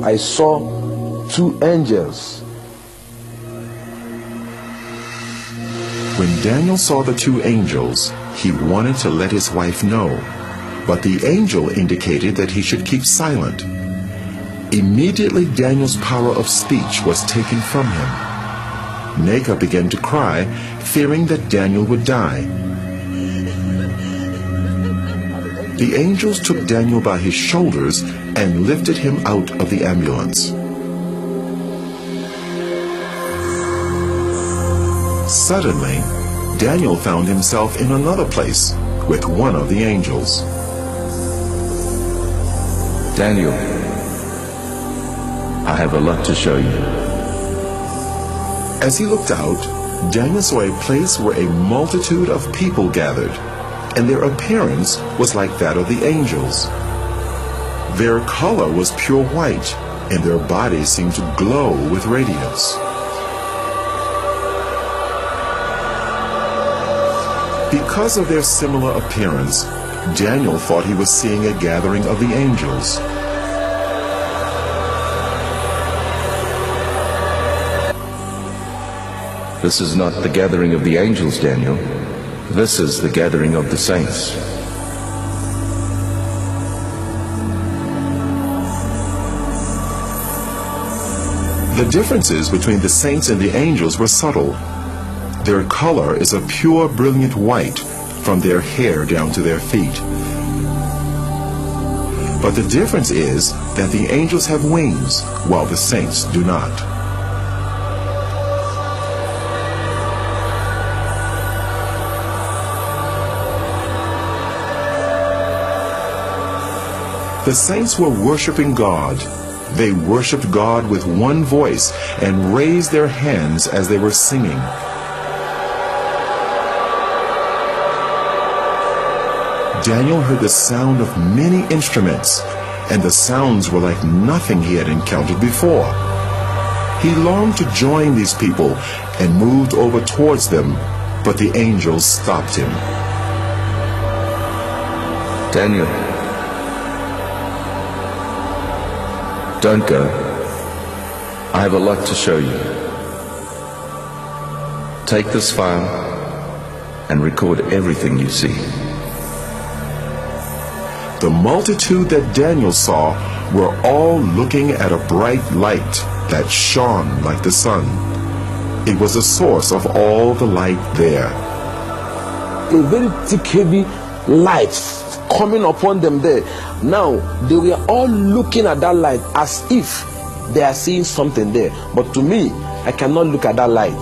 I saw two angels. When Daniel saw the two angels, he wanted to let his wife know, but the angel indicated that he should keep silent. Immediately Daniel's power of speech was taken from him. Nega began to cry, fearing that Daniel would die. The angels took Daniel by his shoulders and lifted him out of the ambulance. Suddenly, Daniel found himself in another place with one of the angels. Daniel, I have a lot to show you. As he looked out, Daniel saw a place where a multitude of people gathered, and their appearance was like that of the angels. Their color was pure white, and their bodies seemed to glow with radiance. Because of their similar appearance, Daniel thought he was seeing a gathering of the angels. This is not the gathering of the angels, Daniel. This is the gathering of the saints. The differences between the saints and the angels were subtle. Their color is a pure, brilliant white from their hair down to their feet. But the difference is that the angels have wings, while the saints do not. The saints were worshiping God. They worshiped God with one voice and raised their hands as they were singing. Daniel heard the sound of many instruments, and the sounds were like nothing he had encountered before. He longed to join these people and moved over towards them, but the angels stopped him. Daniel, don't go. I have a lot to show you. Take this file and record everything you see. The multitude that Daniel saw were all looking at a bright light that shone like the sun. It was the source of all the light there. A very thick, heavy light coming upon them there. Now, they were all looking at that light as if they are seeing something there. But to me, I cannot look at that light.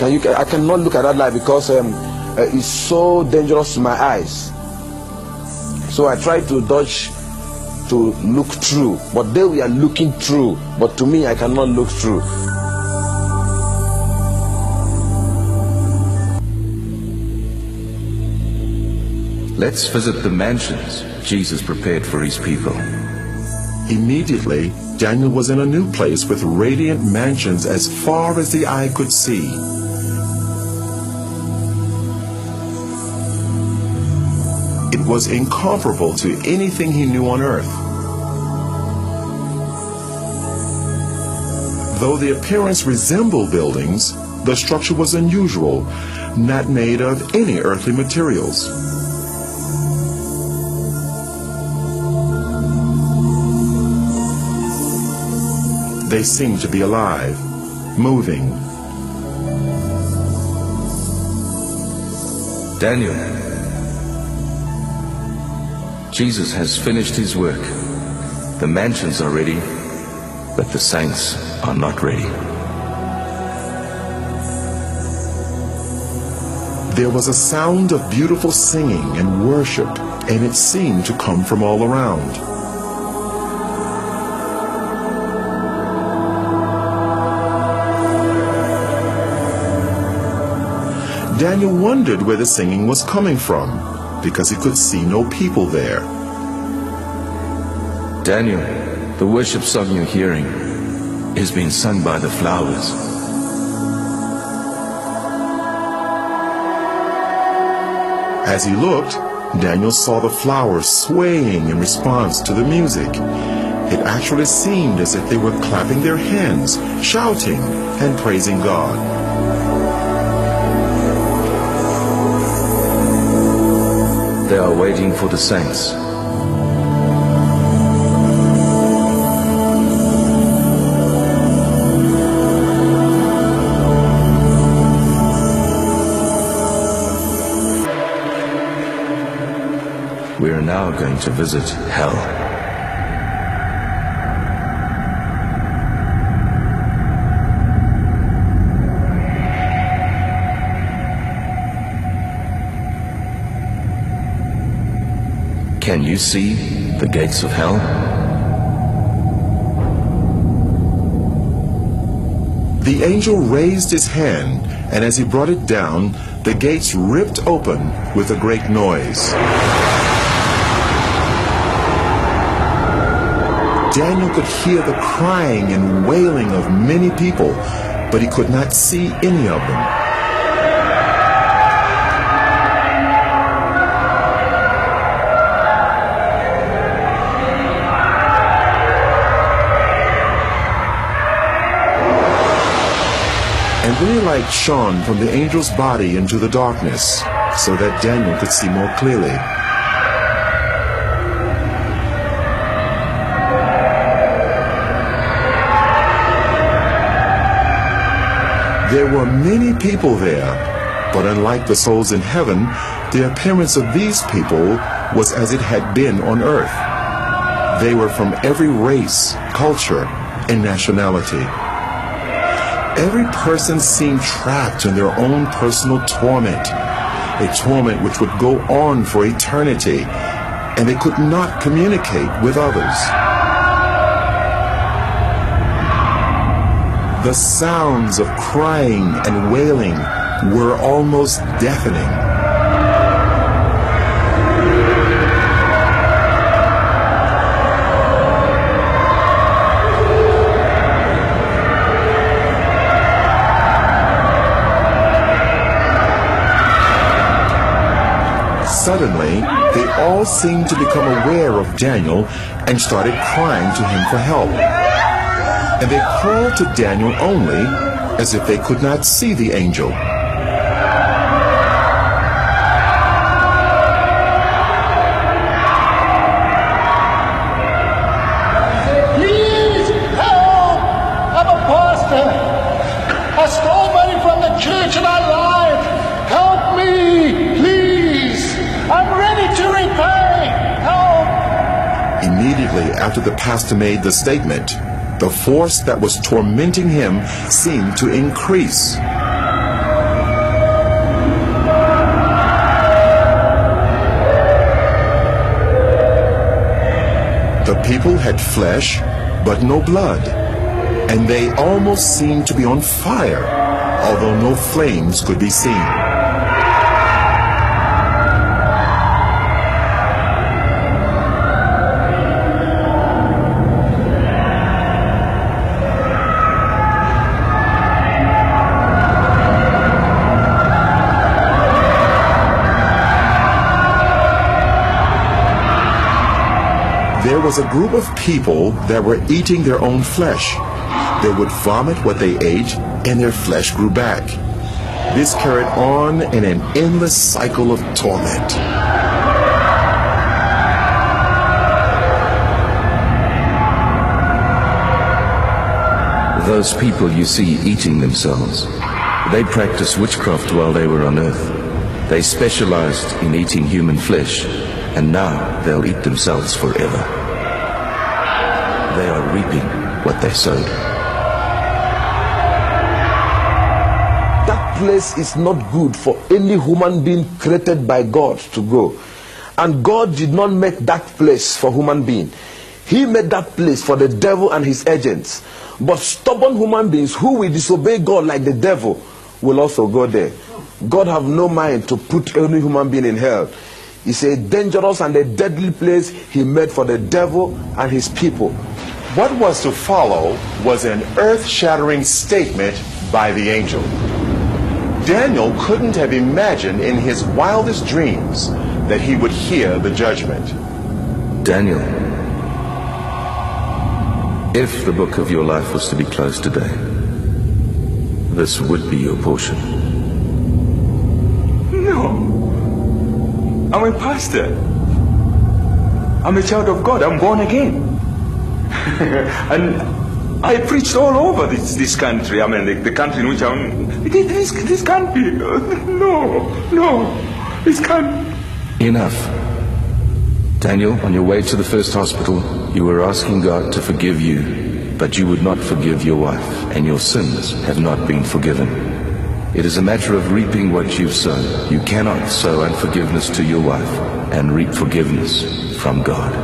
I cannot look at that light because it's so dangerous to my eyes. So I try to dodge to look through, but they were looking through, but to me I cannot look through. Let's visit the mansions Jesus prepared for his people. Immediately, Daniel was in a new place with radiant mansions as far as the eye could see. It was incomparable to anything he knew on earth. Though the appearance resembled buildings, the structure was unusual, not made of any earthly materials. They seemed to be alive, moving. Daniel, Jesus has finished his work. The mansions are ready, but the saints are not ready. There was a sound of beautiful singing and worship, and it seemed to come from all around. Daniel wondered where the singing was coming from, because he could see no people there. Daniel, the worship song you're hearing is being sung by the flowers. As he looked, Daniel saw the flowers swaying in response to the music. It actually seemed as if they were clapping their hands, shouting, and praising God. They are waiting for the saints. We are now going to visit hell. Can you see the gates of hell? The angel raised his hand, and as he brought it down, the gates ripped open with a great noise. Daniel could hear the crying and wailing of many people, but he could not see any of them. And then a light shone from the angel's body into the darkness, so that Daniel could see more clearly. There were many people there, but unlike the souls in heaven, the appearance of these people was as it had been on earth. They were from every race, culture, and nationality. Every person seemed trapped in their own personal torment, a torment which would go on for eternity, and they could not communicate with others. The sounds of crying and wailing were almost deafening. Suddenly, they all seemed to become aware of Daniel and started crying to him for help. And they called to Daniel only as if they could not see the angel. Please help! I'm a pastor. I stole money from the church and I lied. Help me, please. I'm ready to repay. Help! Immediately after the pastor made the statement, the force that was tormenting him seemed to increase. The people had flesh, but no blood, and they almost seemed to be on fire, although no flames could be seen. There was a group of people that were eating their own flesh. They would vomit what they ate, and their flesh grew back. This carried on in an endless cycle of torment. Those people you see eating themselves, they practiced witchcraft while they were on earth. They specialized in eating human flesh, and now they'll eat themselves forever. They are reaping what they sowed. That place is not good for any human being created by God to go. And God did not make that place for human being. He made that place for the devil and his agents. But stubborn human beings who will disobey God like the devil will also go there. God have no mind to put any human being in hell. It's a dangerous and a deadly place he made for the devil and his people. What was to follow was an earth-shattering statement by the angel. Daniel couldn't have imagined in his wildest dreams that he would hear the judgment. Daniel, If the book of your life was to be closed today, this would be your portion. No. I'm a pastor. I'm a child of God. I'm born again. And I preached all over this country. I mean, the country in which I'm... This can't be. No. This can't. Enough. Daniel, on your way to the first hospital, you were asking God to forgive you, but you would not forgive your wife, and your sins have not been forgiven. It is a matter of reaping what you've sown. You cannot sow unforgiveness to your wife and reap forgiveness from God.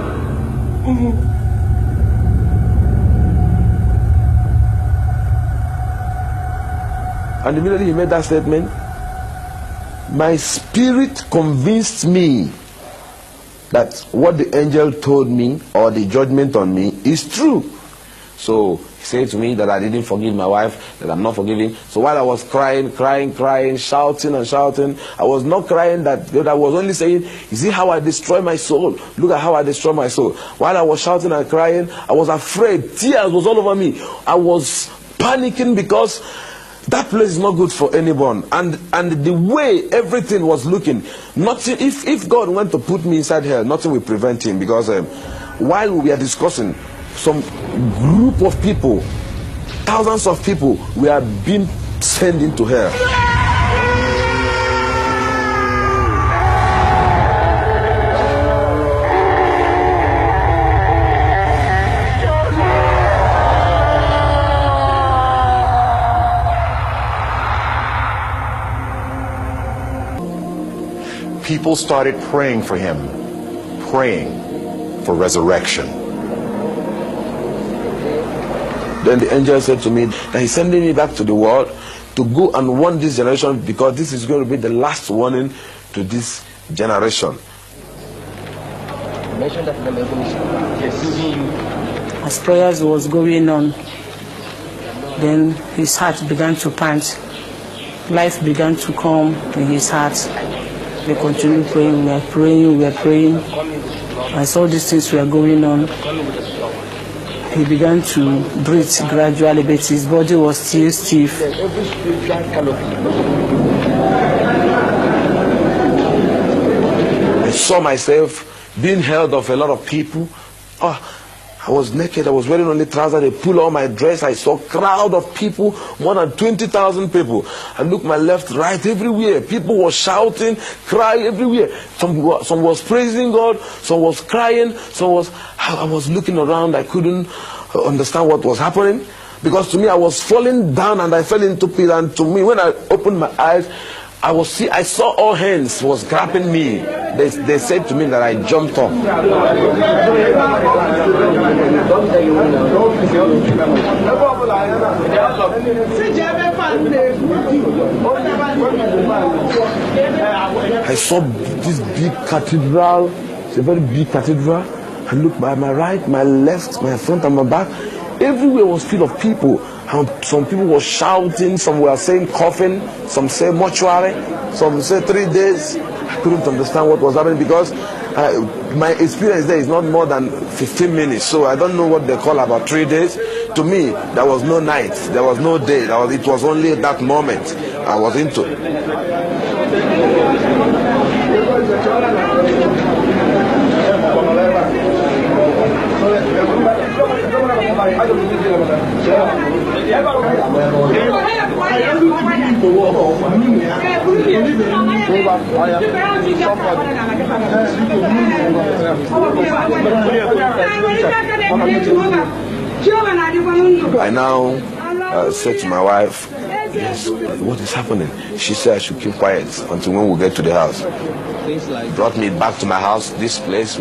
And immediately he made that statement, my spirit convinced me that what the angel told me, or the judgment on me, is true. So he said to me that I didn't forgive my wife, that I'm not forgiving. So while I was crying, shouting, I was not crying that I was only saying, you see how I destroy my soul? Look at how I destroy my soul. While I was shouting and crying, I was afraid. Tears was all over me. I was panicking because that place is not good for anyone. And the way everything was looking, nothing, if God went to put me inside hell, nothing will prevent him. Because while we are discussing, some group of people, thousands of people, we are being sent into hell. People started praying for him, praying for resurrection. Then the angel said to me that he's sending me back to the world to go and warn this generation, because this is going to be the last warning to this generation. As prayers was going on, then his heart began to pant. Life began to come in his heart. We continued praying, we were praying. As all these things were going on, he began to breathe gradually, but his body was still stiff. I saw myself being held of a lot of people. I was naked, I was wearing only trousers, they pulled on my dress. I saw a crowd of people, more than 20,000 people. I looked my left, right, everywhere. People were shouting, crying everywhere. Some was praising God, some was crying, I was looking around, I couldn't understand what was happening. Because to me, I was falling down and I fell into pit. And to me, when I opened my eyes, I saw all hands was grabbing me. They said to me that I jumped up. I saw this big cathedral. It's a very big cathedral. I looked by my right, my left, my front and my back. Everywhere was full of people. And some people were shouting, some were saying coffin, some say mortuary, some say 3 days. I couldn't understand what was happening because my experience there is not more than 15 minutes. So I don't know what they call about 3 days. To me, there was no night, there was no day. It was only that moment I was into. I now said to my wife, yes, what is happening? She said I should keep quiet until when we get to the house. Brought me back to my house, this place.